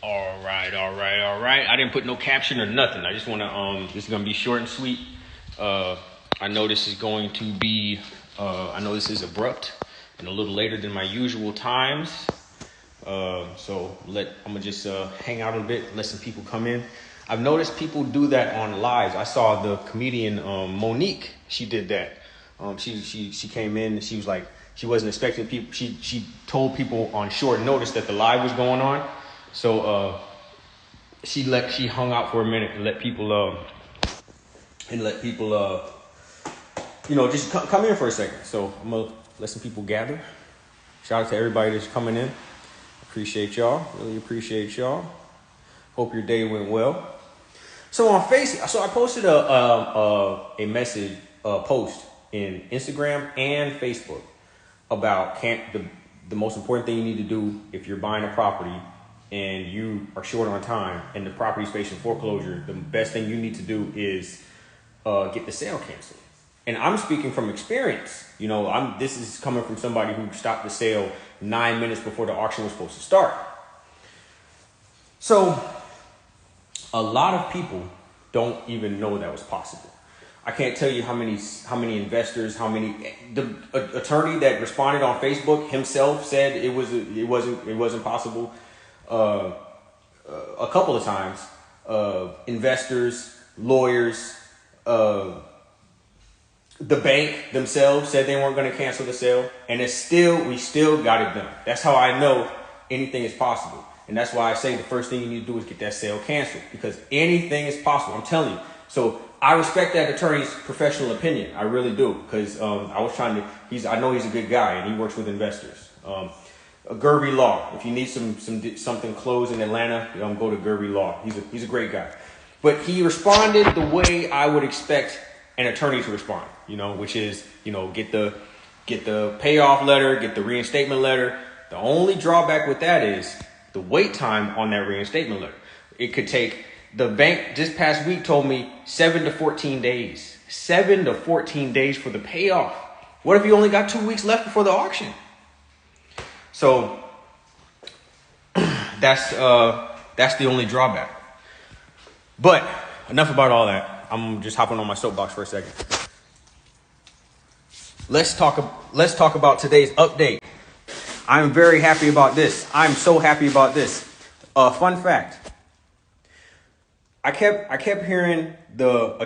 All right. I didn't put no caption or nothing. I just want to this is gonna be short and sweet. I know this is going to be I know this is abrupt and a little later than my usual times. So I'm gonna just hang out a bit, let some people come in. I've noticed people do that on lives. I saw the comedian Monique. She did that. She came in and she was like she wasn't expecting people. She told people on short notice that the live was going on. So she hung out for a minute and let people just come in for a second. So I'm gonna let some people gather. Shout out to everybody that's coming in. Appreciate y'all. Really appreciate y'all. Hope your day went well. So on Facebook, so I posted a message post in Instagram and Facebook about the most important thing you need to do if you're buying a property and you are short on time and the property's facing foreclosure. The best thing you need to do is get the sale canceled. And I'm speaking from experience. This is coming from somebody who stopped the sale 9 minutes before the auction was supposed to start. So a lot of people don't even know that was possible. I can't tell you how many investors, the attorney that responded on Facebook himself said it wasn't possible. A couple of times, investors, lawyers, the bank themselves said they weren't going to cancel the sale, and we still got it done. That's how I know anything is possible. And that's why I say the first thing you need to do is get that sale canceled, because anything is possible. I'm telling you. So I respect that attorney's professional opinion. I really do, because I know he's a good guy and he works with investors. Gerby Law. If you need something closed in Atlanta, go to Gerby Law. He's a great guy. But he responded the way I would expect an attorney to respond, which is, get the payoff letter, get the reinstatement letter. The only drawback with that is the wait time on that reinstatement letter. It could take, the bank this past week told me 7 to 14 days. 7 to 14 days for the payoff. What if you only got 2 weeks left before the auction? So that's the only drawback. But enough about all that. I'm just hopping on my soapbox for a second. Let's talk about today's update. I'm very happy about this. I'm so happy about this. Fun fact. I kept hearing the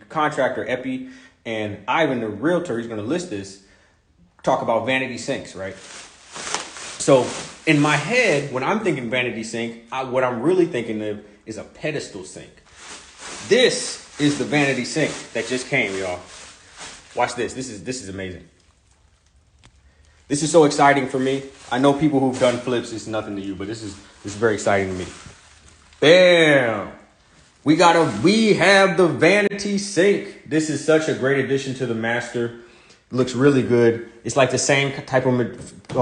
contractor, Epi, and Ivan, the realtor, he's going to list this, talk about vanity sinks, right? So in my head, when I'm thinking vanity sink, what I'm really thinking of is a pedestal sink. This is the vanity sink that just came, y'all. Watch this. This is amazing. This is so exciting for me. I know people who've done flips, it's nothing to you, but this is very exciting to me. Bam! We have the vanity sink. This is such a great addition to the master. It looks really good. It's like the same type of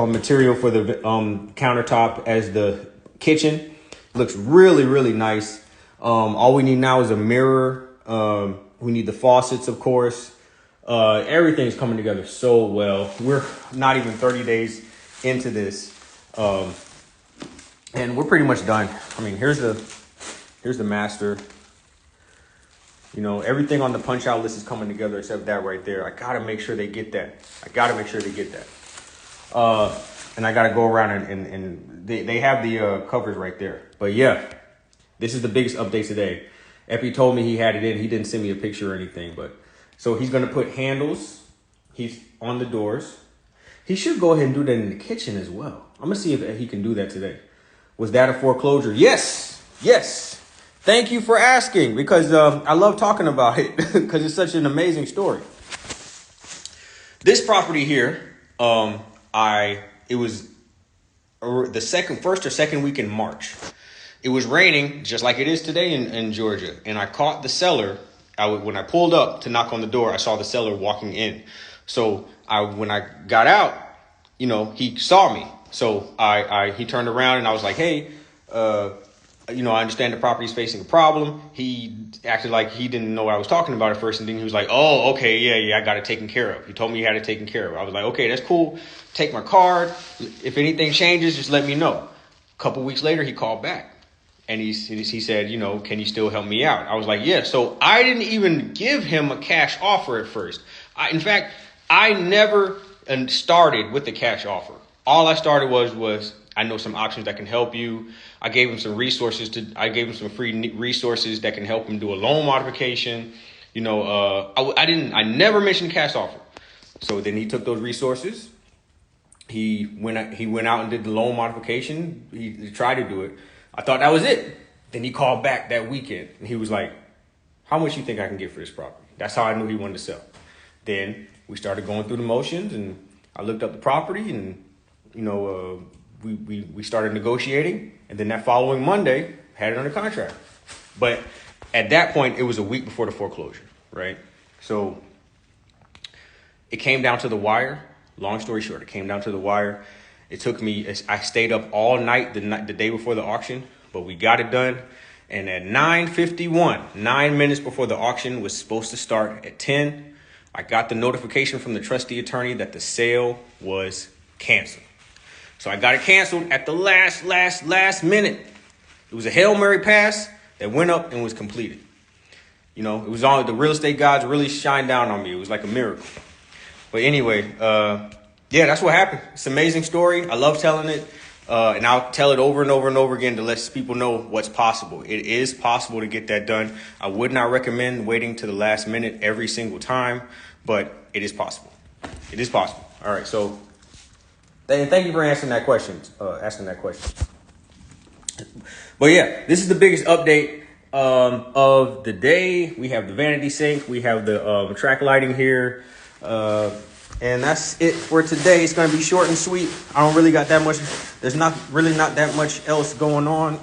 material for the countertop as the kitchen. It looks really, really nice. All we need now is a mirror. We need the faucets, of course. Everything's coming together so well. We're not even 30 days into this. And we're pretty much done. I mean, here's the master. Everything on the punch out list is coming together except that right there. I got to make sure they get that. And I got to go around and they have the covers right there. But yeah, this is the biggest update today. Epi told me he had it in. He didn't send me a picture or anything, but so he's going to put handles. He's on the doors. He should go ahead and do that in the kitchen as well. I'm going to see if he can do that today. Was that a foreclosure? Yes. Thank you for asking, because I love talking about it because it's such an amazing story. This property here, it was the first or second week in March. It was raining just like it is today in Georgia, and I caught the seller. When I pulled up to knock on the door, I saw the seller walking in. So when I got out, he saw me. So he turned around and I was like, hey, I understand the property's facing a problem. He acted like he didn't know what I was talking about at first. And then he was like, oh, okay, yeah, I got it taken care of. He told me he had it taken care of. I was like, okay, that's cool. Take my card. If anything changes, just let me know. A couple weeks later, he called back. And he said, you know, can you still help me out? I was like, yeah. So I didn't even give him a cash offer at first. In fact, I never started with the cash offer. All I started was I know some options that can help you. I gave him some resources I gave him some free resources that can help him do a loan modification. You know, I never mentioned cash offer. So then he took those resources. He went out and did the loan modification. He tried to do it. I thought that was it. Then he called back that weekend and he was like, how much you think I can get for this property? That's how I knew he wanted to sell. Then we started going through the motions and I looked up the property and, you know, we started negotiating. And then that following Monday, had it under contract. But at that point, it was a week before the foreclosure, right? So it came down to the wire. Long story short, it came down to the wire. It took me, I stayed up all night the day before the auction, but we got it done. And at 9:51, 9 minutes before the auction was supposed to start at 10, I got the notification from the trustee attorney that the sale was canceled. So I got it canceled at the last minute. It was a Hail Mary pass that went up and was completed. You know, it was all the real estate gods really shined down on me. It was like a miracle. But anyway, yeah, that's what happened. It's an amazing story. I love telling it. And I'll tell it over and over and over again to let people know what's possible. It is possible to get that done. I would not recommend waiting to the last minute every single time, but it is possible. It is possible. All right. So thank you for answering that question. But yeah, this is the biggest update of the day. We have the vanity sink. We have the track lighting here. And that's it for today. It's going to be short and sweet. I don't really got that much. There's not that much else going on.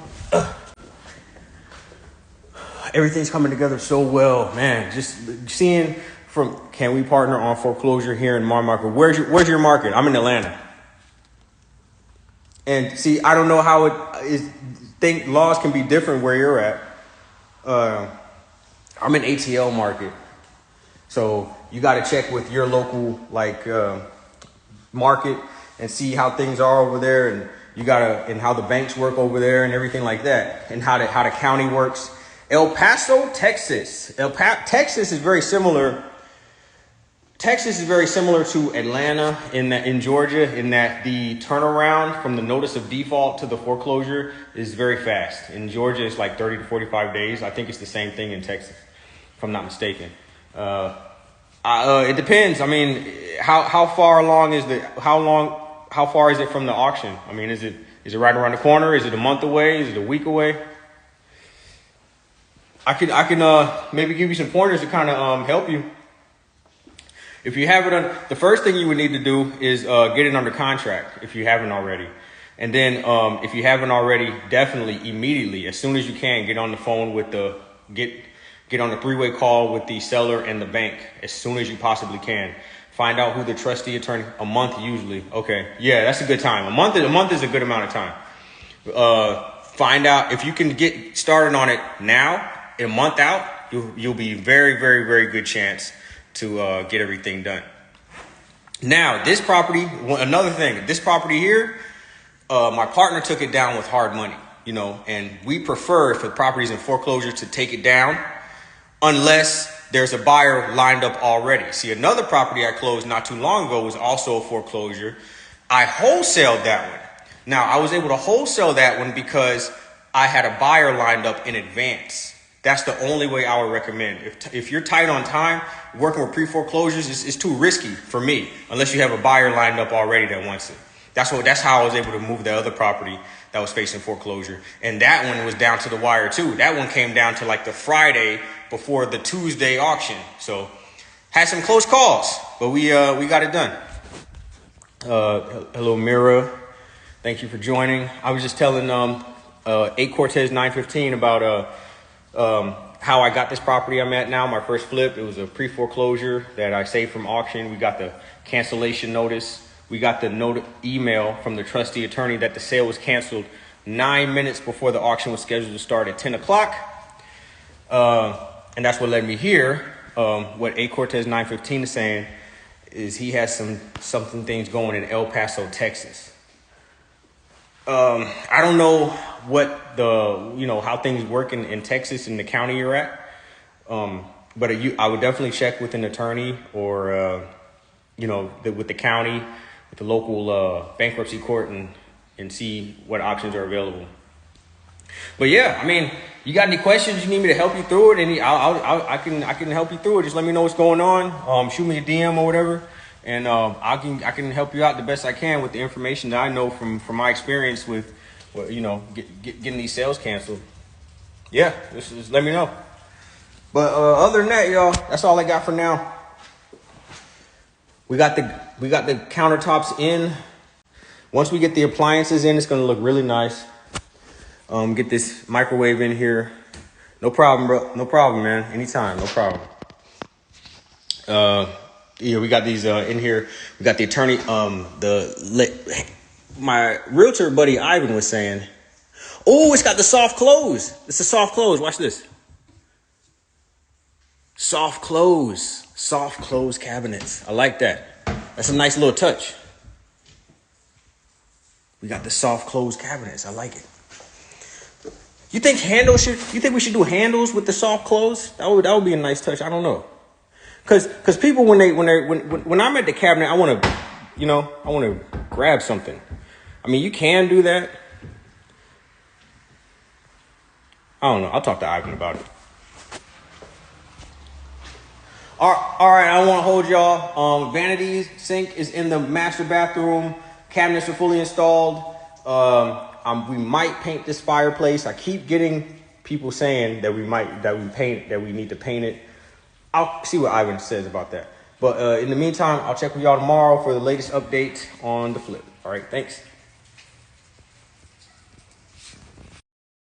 Everything's coming together so well, man. Just seeing from can we partner on foreclosure here in my market? Where's your market? I'm in Atlanta. And see, I don't know how it is. Think laws can be different where you're at. I'm in ATL market. So you got to check with your local market and see how things are over there, and and how the banks work over there and everything like that, and how the county works. El Paso, Texas. Texas is very similar. Texas is very similar to Atlanta in Georgia, in that the turnaround from the notice of default to the foreclosure is very fast. In Georgia, it's like 30 to 45 days. I think it's the same thing in Texas, if I'm not mistaken. It depends. I mean, how far along is how far is it from the auction? I mean, is it right around the corner? Is it a month away? Is it a week away? I can maybe give you some pointers to kind of help you. If you have it on, the first thing you would need to do is get it under contract if you haven't already. And then if you haven't already, definitely immediately, as soon as you can, get on the phone with get on a three-way call with the seller and the bank as soon as you possibly can. Find out who the trustee attorney, a month usually. Okay, yeah, that's a good time. A month is a good amount of time. Find out if you can get started on it now, a month out, you'll be very, very, very good chance to get everything done. Now, this property, another thing, this property here, my partner took it down with hard money, you know, and we prefer for properties in foreclosure to take it down unless there's a buyer lined up already. See, another property I closed not too long ago was also a foreclosure. I wholesaled that one. Now, I was able to wholesale that one because I had a buyer lined up in advance. That's the only way I would recommend. If you're tight on time, working with pre-foreclosures is too risky for me, unless you have a buyer lined up already that wants it. That's how I was able to move the other property that was facing foreclosure. And that one was down to the wire too. That one came down to like the Friday before the Tuesday auction. So had some close calls, but we got it done. Hello, Mira. Thank you for joining. I was just telling 8 Cortez 915 about how I got this property I'm at now, my first flip. It was a pre-foreclosure that I saved from auction. We got the cancellation notice. We got the email from the trustee attorney that the sale was canceled 9 minutes before the auction was scheduled to start at 10 o'clock. And that's what led me here. What 8 Cortez 915 is saying is he has some things going in El Paso, Texas. I don't know what how things work in Texas in the county you're at. But I would definitely check with an attorney or, with the county, with the local bankruptcy court and see what options are available. But yeah, I mean, you got any questions you need me to help you through it? I can help you through it. Just let me know what's going on. Shoot me a DM or whatever. And I can help you out the best I can with the information that I know from my experience with, getting these sales canceled. Yeah, just let me know. But other than that, y'all, that's all I got for now. We got the countertops in. Once we get the appliances in, it's gonna look really nice. Get this microwave in here. No problem, bro. No problem, man. Anytime, no problem. We got these in here. We got the attorney. My realtor buddy Ivan was saying, "Oh, it's got the soft close. It's a soft close. Watch this. Soft close cabinets. I like that. That's a nice little touch. We got the soft close cabinets. I like it. You think we should do handles with the soft close? That would be a nice touch. I don't know. Cause people when I'm at the cabinet, I want to grab something. I mean, you can do that. I don't know. I'll talk to Ivan about it. All right, I don't want to hold y'all. Vanity sink is in the master bathroom. Cabinets are fully installed. We might paint this fireplace. I keep getting people saying that we need to paint it. I'll see what Ivan says about that. But in the meantime, I'll check with y'all tomorrow for the latest update on the flip. All right, thanks.